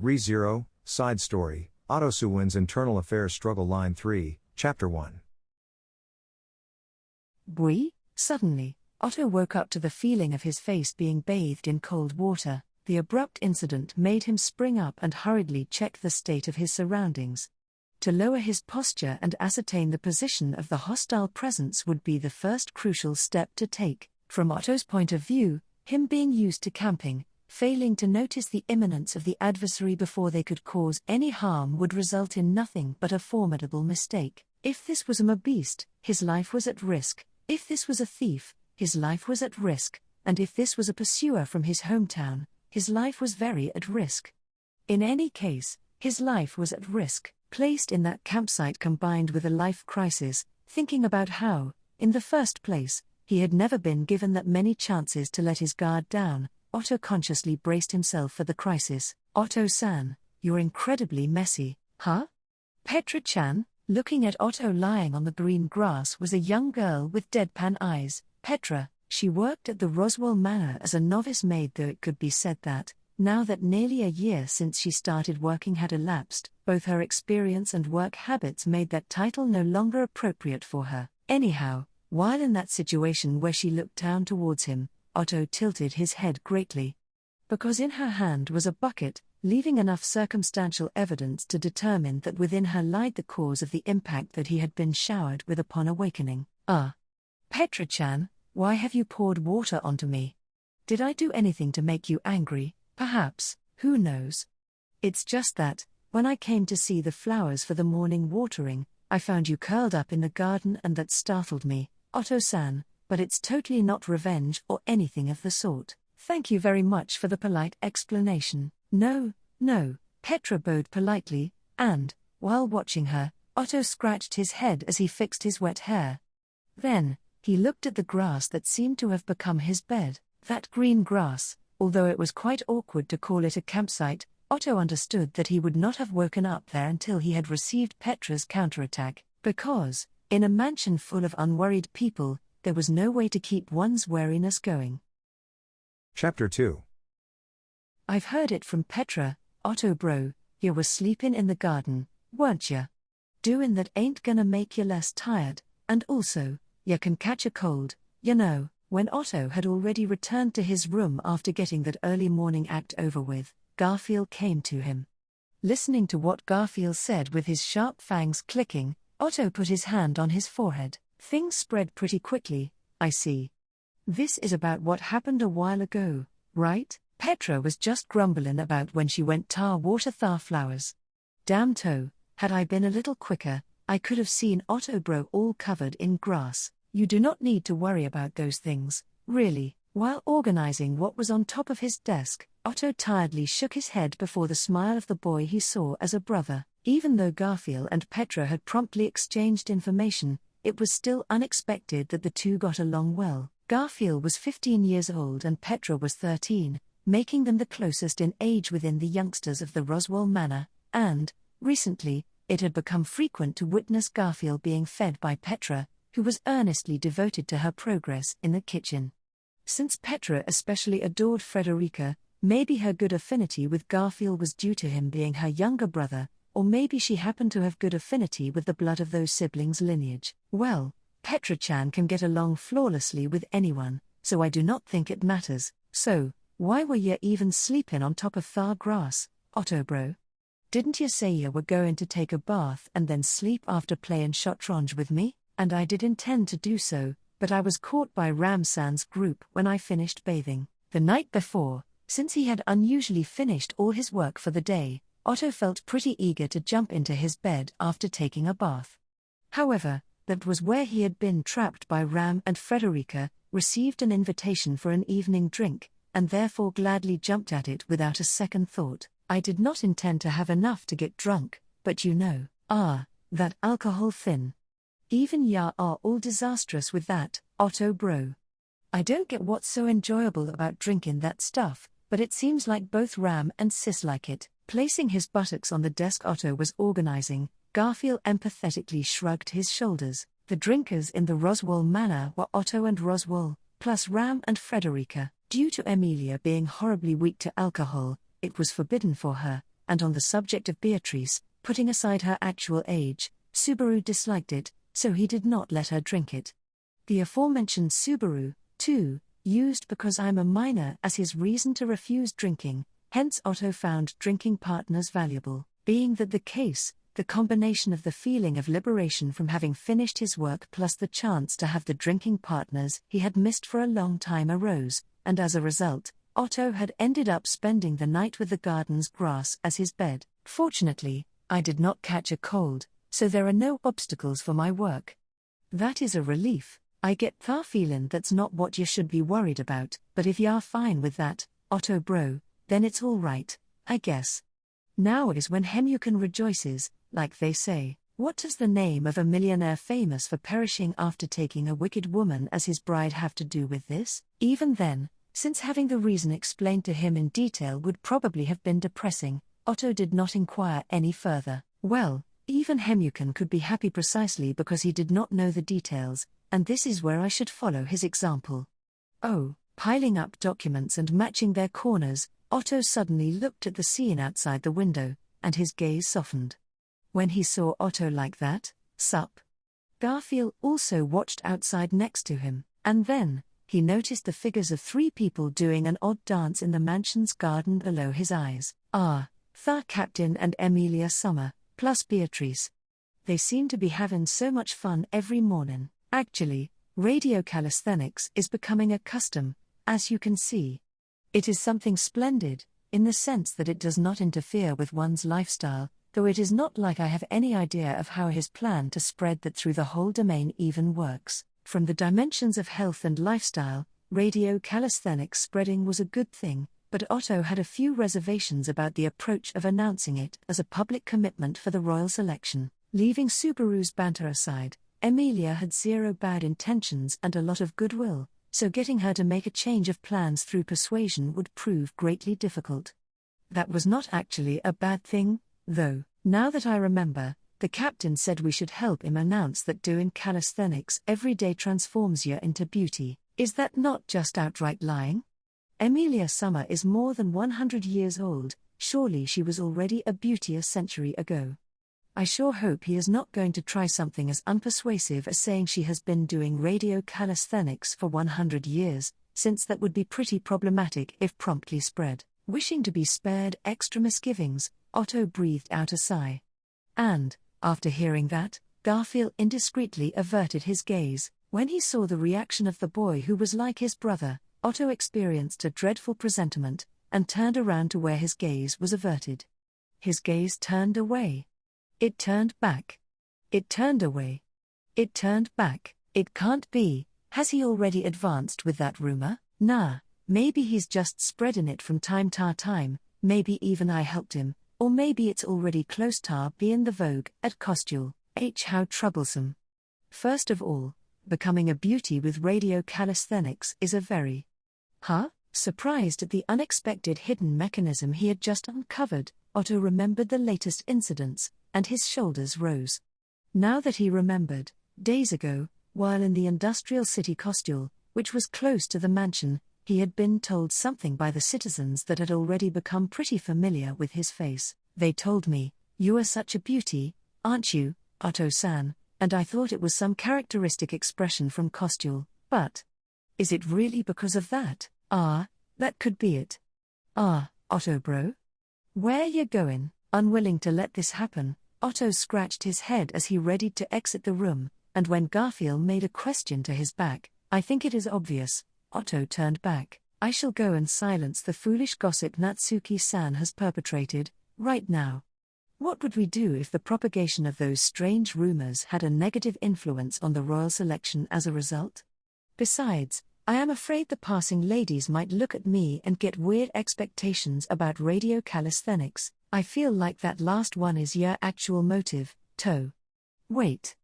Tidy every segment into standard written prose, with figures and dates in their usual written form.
Re-Zero, Side Story, Ottosuwen's Internal Affairs Struggle Line 3, Chapter 1. Bui, suddenly, Otto woke up to the feeling of his face being bathed in cold water. The abrupt incident made him spring up and hurriedly check the state of his surroundings. To lower his posture and ascertain the position of the hostile presence would be the first crucial step to take. From Otto's point of view, him being used to camping, failing to notice the imminence of the adversary before they could cause any harm would result in nothing but a formidable mistake. If this was a beast, his life was at risk. If this was a thief, his life was at risk. And if this was a pursuer from his hometown, his life was very at risk. In any case, his life was at risk. Placed in that campsite combined with a life crisis, thinking about how, in the first place, he had never been given that many chances to let his guard down, Otto consciously braced himself for the crisis. Otto-san, you're incredibly messy, huh? Petra-chan, looking at Otto lying on the green grass, was a young girl with deadpan eyes. Petra, she worked at the Roswell Manor as a novice maid, though it could be said that, now that nearly a year since she started working had elapsed, both her experience and work habits made that title no longer appropriate for her. Anyhow, while in that situation where she looked down towards him, Otto tilted his head greatly. Because in her hand was a bucket, leaving enough circumstantial evidence to determine that within her lied the cause of the impact that he had been showered with upon awakening. Petra-chan, why have you poured water onto me? Did I do anything to make you angry? Perhaps, who knows? It's just that, when I came to see the flowers for the morning watering, I found you curled up in the garden and that startled me, Otto-san, but it's totally not revenge or anything of the sort. Thank you very much for the polite explanation. No, Petra bowed politely, and, while watching her, Otto scratched his head as he fixed his wet hair. Then, he looked at the grass that seemed to have become his bed. That green grass, although it was quite awkward to call it a campsite, Otto understood that he would not have woken up there until he had received Petra's counterattack, because, in a mansion full of unworried people, there was no way to keep one's wariness going. Chapter 2. I've heard it from Petra, Otto bro, you was sleepin' in the garden, weren't ya? Doin' that ain't gonna make you less tired, and also, you can catch a cold, you know. When Otto had already returned to his room after getting that early morning act over with, Garfield came to him. Listening to what Garfield said with his sharp fangs clicking, Otto put his hand on his forehead. Things spread pretty quickly, I see. This is about what happened a while ago, right? Petra was just grumbling about when she went tar water thar flowers. Damn toe, had I been a little quicker, I could have seen Otto bro all covered in grass. You do not need to worry about those things, really. While organizing what was on top of his desk, Otto tiredly shook his head before the smile of the boy he saw as a brother. Even though Garfield and Petra had promptly exchanged information, it was still unexpected that the two got along well. Garfield was 15 years old and Petra was 13, making them the closest in age within the youngsters of the Roswell Manor, and, recently, it had become frequent to witness Garfield being fed by Petra, who was earnestly devoted to her progress in the kitchen. Since Petra especially adored Frederica, maybe her good affinity with Garfield was due to him being her younger brother, or maybe she happened to have good affinity with the blood of those siblings' lineage. Well, Petra-chan can get along flawlessly with anyone, so I do not think it matters. So, why were ye even sleepin' on top of thar grass, Otto bro? Didn't ye say ye were goin' to take a bath and then sleep after playin' shotrange with me? And I did intend to do so, but I was caught by Ramsan's group when I finished bathing. The night before, since he had unusually finished all his work for the day, Otto felt pretty eager to jump into his bed after taking a bath. However, that was where he had been trapped by Ram, and Frederica received an invitation for an evening drink, and therefore gladly jumped at it without a second thought. I did not intend to have enough to get drunk, but you know, that alcohol thin. Even ya are all disastrous with that, Otto bro. I don't get what's so enjoyable about drinking that stuff, but it seems like both Ram and Sis like it. Placing his buttocks on the desk Otto was organizing, Garfield empathetically shrugged his shoulders. The drinkers in the Roswell Manor were Otto and Roswell, plus Ram and Frederica. Due to Emilia being horribly weak to alcohol, it was forbidden for her, and on the subject of Beatrice, putting aside her actual age, Subaru disliked it, so he did not let her drink it. The aforementioned Subaru, too, used because I'm a minor as his reason to refuse drinking, hence Otto found drinking partners valuable. Being that the case, the combination of the feeling of liberation from having finished his work plus the chance to have the drinking partners he had missed for a long time arose, and as a result, Otto had ended up spending the night with the garden's grass as his bed. Fortunately, I did not catch a cold, so there are no obstacles for my work. That is a relief. I get the feelin' that's not what you should be worried about, but if you're fine with that, Otto bro, then it's all right, I guess. Now is when Hemyukin rejoices, like they say. What does the name of a millionaire famous for perishing after taking a wicked woman as his bride have to do with this? Even then, since having the reason explained to him in detail would probably have been depressing, Otto did not inquire any further. Well, even Hemyukin could be happy precisely because he did not know the details, and this is where I should follow his example. Oh, piling up documents and matching their corners, Otto suddenly looked at the scene outside the window, and his gaze softened. When he saw Otto like that, sup. Garfield also watched outside next to him, and then, he noticed the figures of 3 people doing an odd dance in the mansion's garden below his eyes. The Captain and Emilia Summer, plus Beatrice. They seem to be having so much fun every morning. Actually, radio calisthenics is becoming a custom, as you can see. It is something splendid, in the sense that it does not interfere with one's lifestyle, though it is not like I have any idea of how his plan to spread that through the whole domain even works. From the dimensions of health and lifestyle, radio calisthenics spreading was a good thing, but Otto had a few reservations about the approach of announcing it as a public commitment for the royal selection. Leaving Subaru's banter aside, Emilia had 0 bad intentions and a lot of goodwill, so getting her to make a change of plans through persuasion would prove greatly difficult. That was not actually a bad thing, though. Now that I remember, the captain said we should help him announce that doing calisthenics every day transforms you into beauty. Is that not just outright lying? Emilia Summer is more than 100 years old, surely she was already a beauty a century ago. I sure hope he is not going to try something as unpersuasive as saying she has been doing radio calisthenics for 100 years, since that would be pretty problematic if promptly spread. Wishing to be spared extra misgivings, Otto breathed out a sigh. And, after hearing that, Garfield indiscreetly averted his gaze. When he saw the reaction of the boy who was like his brother, Otto experienced a dreadful presentiment, and turned around to where his gaze was averted. His gaze turned away. It turned back. It turned away. It turned back. It can't be. Has he already advanced with that rumor? Nah, maybe he's just spreading it from time to time, maybe even I helped him, or maybe it's already close to being the vogue at Costuel. How troublesome. First of all, becoming a beauty with radio calisthenics is a very surprised at the unexpected hidden mechanism he had just uncovered, Otto remembered the latest incidents, and his shoulders rose. Now that he remembered, days ago, while in the industrial city Costuel, which was close to the mansion, he had been told something by the citizens that had already become pretty familiar with his face. They told me, "You are such a beauty, aren't you, Otto-san?" and I thought it was some characteristic expression from Costuel, but is it really because of that? That could be it. Otto bro? Where you going? Unwilling to let this happen, Otto scratched his head as he readied to exit the room, and when Garfield made a question to his back, "I think it is obvious," Otto turned back. "I shall go and silence the foolish gossip Natsuki-san has perpetrated, right now." What would we do if the propagation of those strange rumors had a negative influence on the royal selection as a result? Besides, I am afraid the passing ladies might look at me and get weird expectations about radio calisthenics. I feel like that last one is your actual motive, Toe. Wait.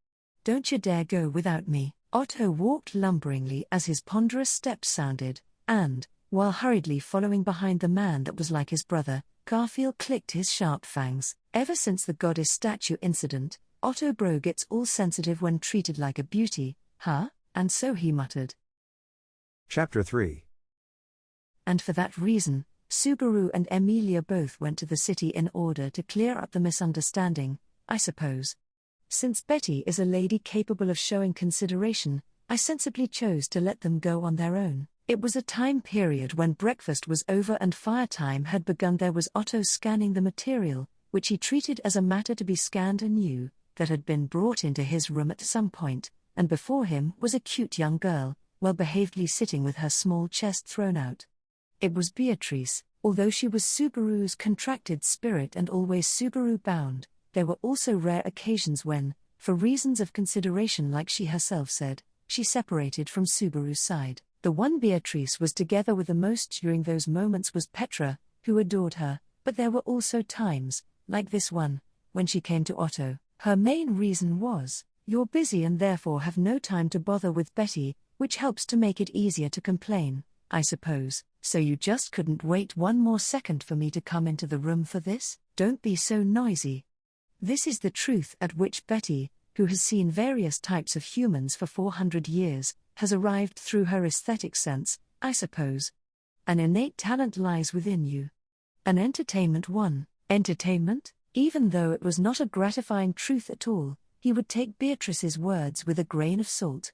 Don't you dare go without me. Otto walked lumberingly as his ponderous steps sounded, and, while hurriedly following behind the man that was like his brother, Garfield clicked his sharp fangs. Ever since the goddess statue incident, Otto bro gets all sensitive when treated like a beauty, and so he muttered. Chapter 3. And for that reason, Subaru and Emilia both went to the city in order to clear up the misunderstanding, I suppose. Since Betty is a lady capable of showing consideration, I sensibly chose to let them go on their own. It was a time period when breakfast was over and fire time had begun. There was Otto scanning the material, which he treated as a matter to be scanned anew, that had been brought into his room at some point, and before him was a cute young girl, well-behavedly sitting with her small chest thrown out. It was Beatrice. Although she was Subaru's contracted spirit and always Subaru-bound, there were also rare occasions when, for reasons of consideration like she herself said, she separated from Subaru's side. The one Beatrice was together with the most during those moments was Petra, who adored her, but there were also times, like this one, when she came to Otto. Her main reason was, "You're busy and therefore have no time to bother with Betty," which helps to make it easier to complain, I suppose. "So you just couldn't wait one more second for me to come into the room for this? Don't be so noisy." This is the truth at which Betty, who has seen various types of humans for 400 years, has arrived through her aesthetic sense, I suppose. An innate talent lies within you. An entertainment one. Entertainment? Even though it was not a gratifying truth at all, he would take Beatrice's words with a grain of salt.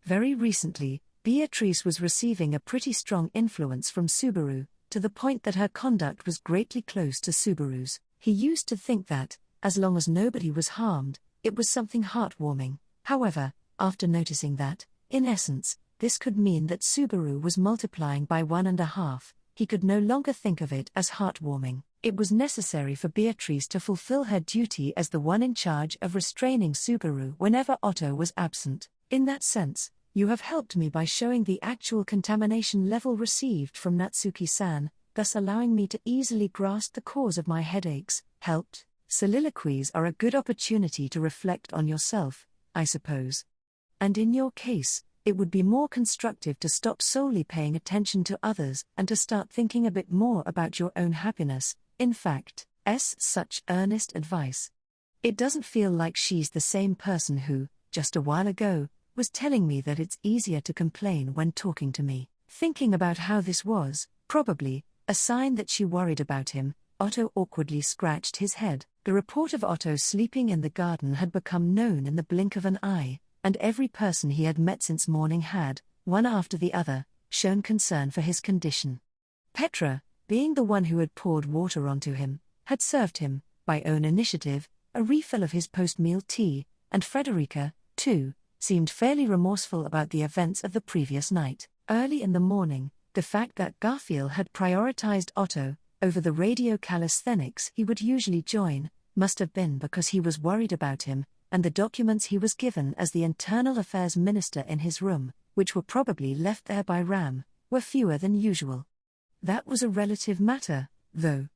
Very recently, Beatrice was receiving a pretty strong influence from Subaru, to the point that her conduct was greatly close to Subaru's. He used to think that, as long as nobody was harmed, it was something heartwarming. However, after noticing that, in essence, this could mean that Subaru was multiplying by 1.5, he could no longer think of it as heartwarming. It was necessary for Beatrice to fulfill her duty as the one in charge of restraining Subaru whenever Otto was absent. In that sense, you have helped me by showing the actual contamination level received from Natsuki-san, thus allowing me to easily grasp the cause of my headaches. Helped? Soliloquies are a good opportunity to reflect on yourself, I suppose. And in your case, it would be more constructive to stop solely paying attention to others and to start thinking a bit more about your own happiness. In fact, such earnest advice. It doesn't feel like she's the same person who, just a while ago, was telling me that it's easier to complain when talking to me. Thinking about how this was, probably, a sign that she worried about him, Otto awkwardly scratched his head. The report of Otto sleeping in the garden had become known in the blink of an eye, and every person he had met since morning had, one after the other, shown concern for his condition. Petra, being the one who had poured water onto him, had served him, by own initiative, a refill of his post-meal tea, and Frederica, too, seemed fairly remorseful about the events of the previous night. Early in the morning, the fact that Garfield had prioritized Otto over the radio calisthenics he would usually join must have been because he was worried about him, and the documents he was given as the Internal Affairs Minister in his room, which were probably left there by Ram, were fewer than usual. That was a relative matter, though.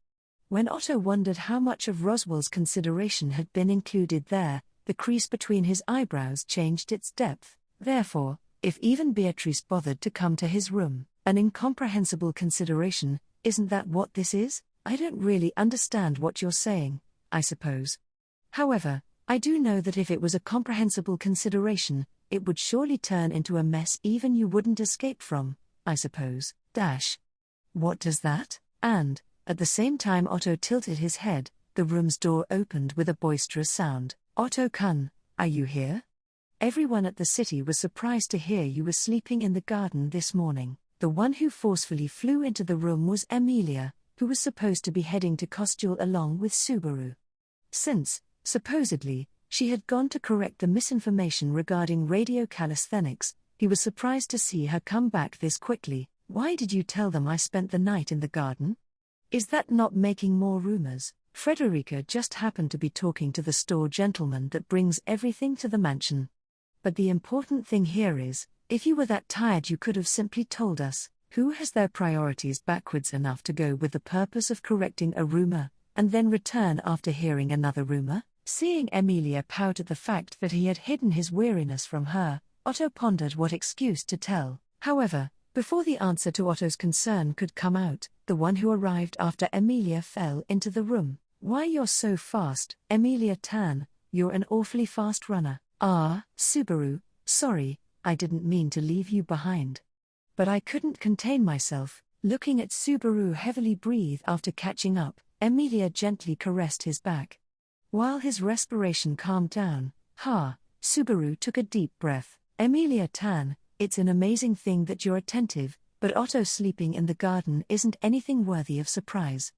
When Otto wondered how much of Roswell's consideration had been included there, the crease between his eyebrows changed its depth. Therefore, if even Beatrice bothered to come to his room, an incomprehensible consideration, isn't that what this is? I don't really understand what you're saying, I suppose. However, I do know that if it was a comprehensible consideration, it would surely turn into a mess even you wouldn't escape from, I suppose. What does that? And, at the same time Otto tilted his head, the room's door opened with a boisterous sound. Otto-kun, are you here? Everyone at the city was surprised to hear you were sleeping in the garden this morning. The one who forcefully flew into the room was Emilia, who was supposed to be heading to Costuel along with Subaru. Since, supposedly, she had gone to correct the misinformation regarding radio calisthenics, he was surprised to see her come back this quickly. Why did you tell them I spent the night in the garden? Is that not making more rumors? Frederica just happened to be talking to the store gentleman that brings everything to the mansion. But the important thing here is, if you were that tired you could have simply told us. Who has their priorities backwards enough to go with the purpose of correcting a rumor, and then return after hearing another rumor? Seeing Emilia pout at the fact that he had hidden his weariness from her, Otto pondered what excuse to tell. However, before the answer to Otto's concern could come out, the one who arrived after Emilia fell into the room. Why you're so fast, Emilia-tan, you're an awfully fast runner. Subaru, sorry, I didn't mean to leave you behind. But I couldn't contain myself, Looking at Subaru heavily breathe after catching up, Emilia gently caressed his back. While his respiration calmed down, Subaru took a deep breath. Emilia-tan, it's an amazing thing that you're attentive, but Otto sleeping in the garden isn't anything worthy of surprise.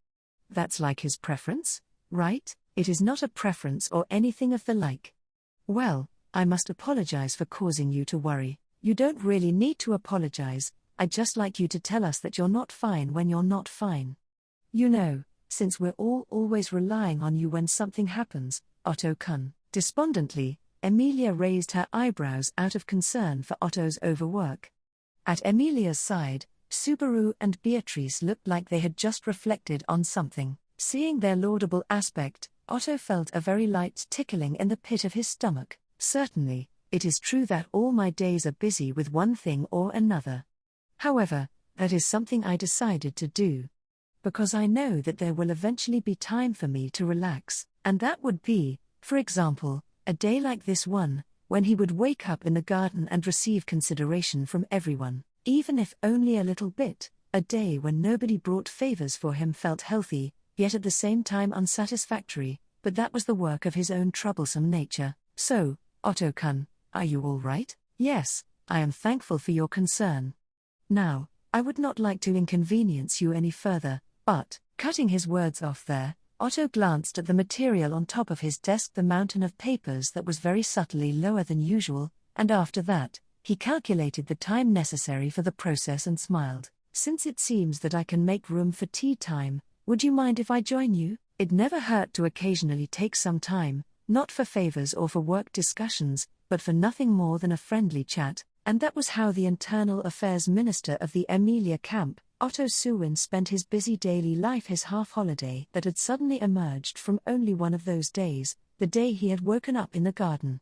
That's like his preference, right? It is not a preference or anything of the like. Well, I must apologize for causing you to worry. You don't really need to apologize, I'd just like you to tell us that you're not fine when you're not fine. You know, since we're all always relying on you when something happens, Otto-kun. Despondently, Emilia raised her eyebrows out of concern for Otto's overwork. At Emilia's side, Subaru and Beatrice looked like they had just reflected on something. Seeing their laudable aspect, Otto felt a very light tickling in the pit of his stomach. Certainly, it is true that all my days are busy with one thing or another. However, that is something I decided to do. Because I know that there will eventually be time for me to relax, and that would be, for example, a day like this one, when he would wake up in the garden and receive consideration from everyone, even if only a little bit. A day when nobody brought favors for him felt healthy, yet at the same time unsatisfactory, but that was the work of his own troublesome nature. So, Otto-kun, are you all right? Yes, I am thankful for your concern. Now, I would not like to inconvenience you any further, but, cutting his words off there, Otto glanced at the material on top of his desk, the mountain of papers that was very subtly lower than usual, and after that, he calculated the time necessary for the process and smiled. Since it seems that I can make room for tea time, would you mind if I join you? It never hurt to occasionally take some time, not for favors or for work discussions, but for nothing more than a friendly chat, and that was how the Internal Affairs Minister of the Emilia camp, Otto Suwen, spent his busy daily life, his half-holiday that had suddenly emerged from only one of those days, the day he had woken up in the garden.